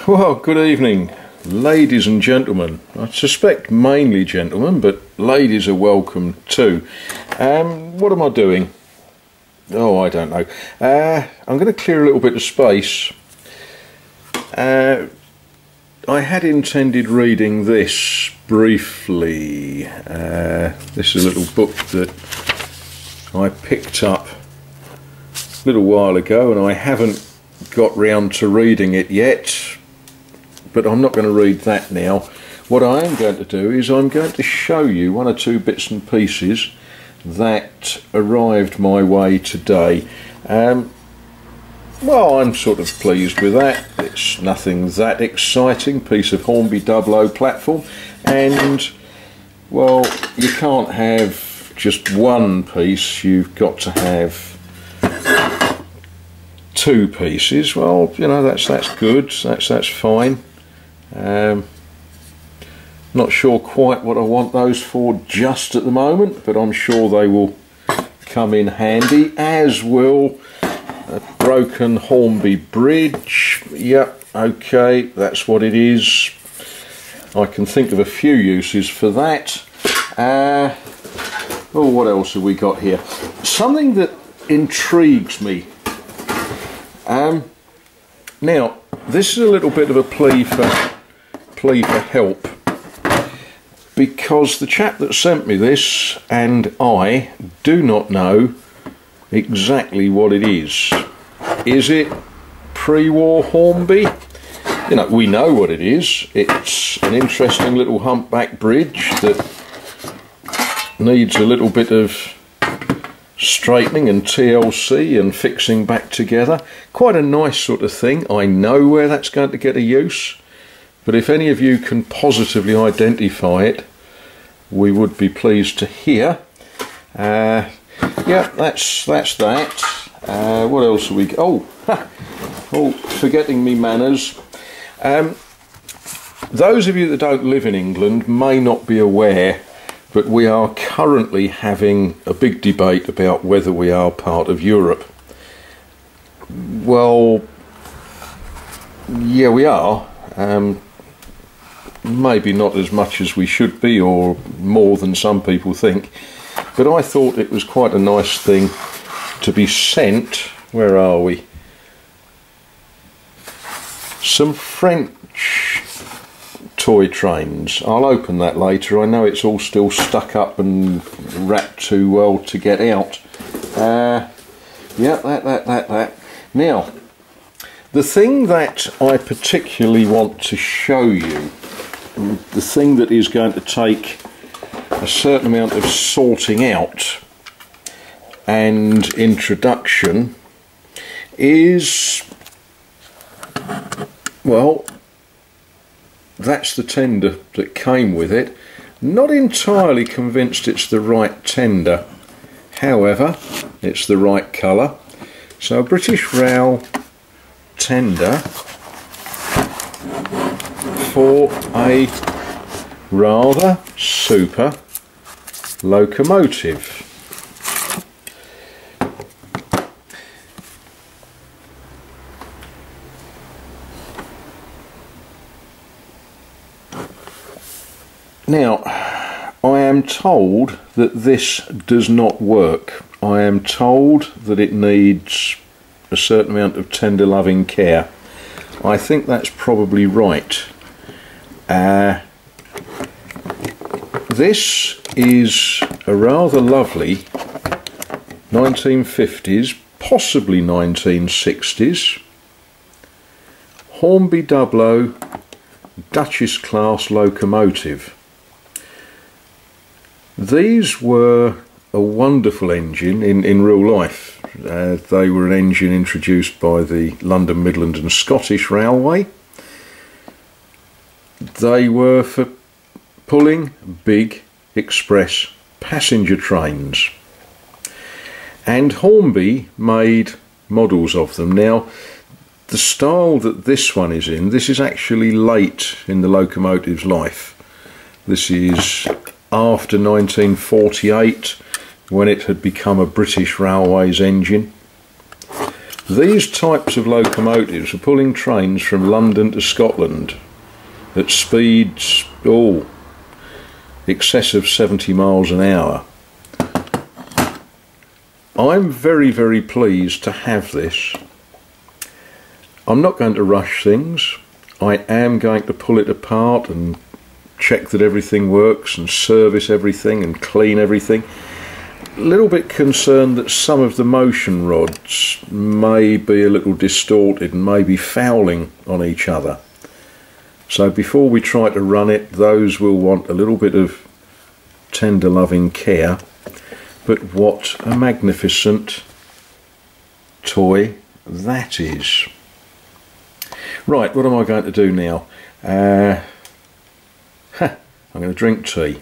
Well, good evening, ladies and gentlemen. I suspect mainly gentlemen, but ladies are welcome too. What am I doing? Oh, I don't know. I'm going to clear a little bit of space. I had intended reading this briefly. This is a little book that I picked up a little while ago, and I haven't got round to reading it yet. But I'm not going to read that now. What I am going to do is I'm going to show you one or two bits and pieces that arrived my way today. Well, I'm sort of pleased with that. It's nothing that exciting. Piece of Hornby Dublo platform, and well, you can't have just one piece. You've got to have two pieces. Well, you know, that's good. That's fine. Not sure quite what I want those for just at the moment, but I'm sure they will come in handy, as will a broken Hornby bridge. Yep, okay, that's what it is. I can think of a few uses for that. Oh, what else have we got here? Something that intrigues me. Now, this is a little bit of a plea for help, because the chap that sent me this and I do not know exactly what it is. Is it pre-war Hornby? You know, we know what it is. It's an interesting little humpback bridge that needs a little bit of straightening and TLC and fixing back together. Quite a nice sort of thing. I know where that's going to get a use, but if any of you can positively identify it, we would be pleased to hear. Yeah, that's that. What else have we got? Oh, forgetting me manners. Those of you that don't live in England may not be aware, but we are currently having a big debate about whether we are part of Europe. Well, yeah, we are. Maybe not as much as we should be, or more than some people think, but I thought it was quite a nice thing to be sent. Where are we? Some French toy trains. I'll open that later. I know it's all still stuck up and wrapped too well to get out. Yeah, that. Now, the thing that I particularly want to show you, the thing that is going to take a certain amount of sorting out and introduction, is, well, that's the tender that came with it. Not entirely convinced it's the right tender, however, it's the right colour. So a British Rail tender for a rather super locomotive. Now, I am told that this does not work. I am told that it needs a certain amount of tender loving care. I think that's probably right. This is a rather lovely 1950s, possibly 1960s Hornby Dublo Duchess class locomotive. These were a wonderful engine in real life. They were an engine introduced by the London, Midland and Scottish Railway. They were for pulling big express passenger trains. And Hornby made models of them. Now, the style that this one is in, this is actually late in the locomotive's life. This is after 1948, when it had become a British Railways engine. These types of locomotives are pulling trains from London to Scotland at speeds, excess of 70 miles an hour. I'm very, very pleased to have this. I'm not going to rush things. I am going to pull it apart and check that everything works and service everything and clean everything. A little bit concerned that some of the motion rods may be a little distorted and may be fouling on each other. So before we try to run it, those will want a little bit of tender loving care. But what a magnificent toy that is. Right, what am I going to do now? I'm going to drink tea.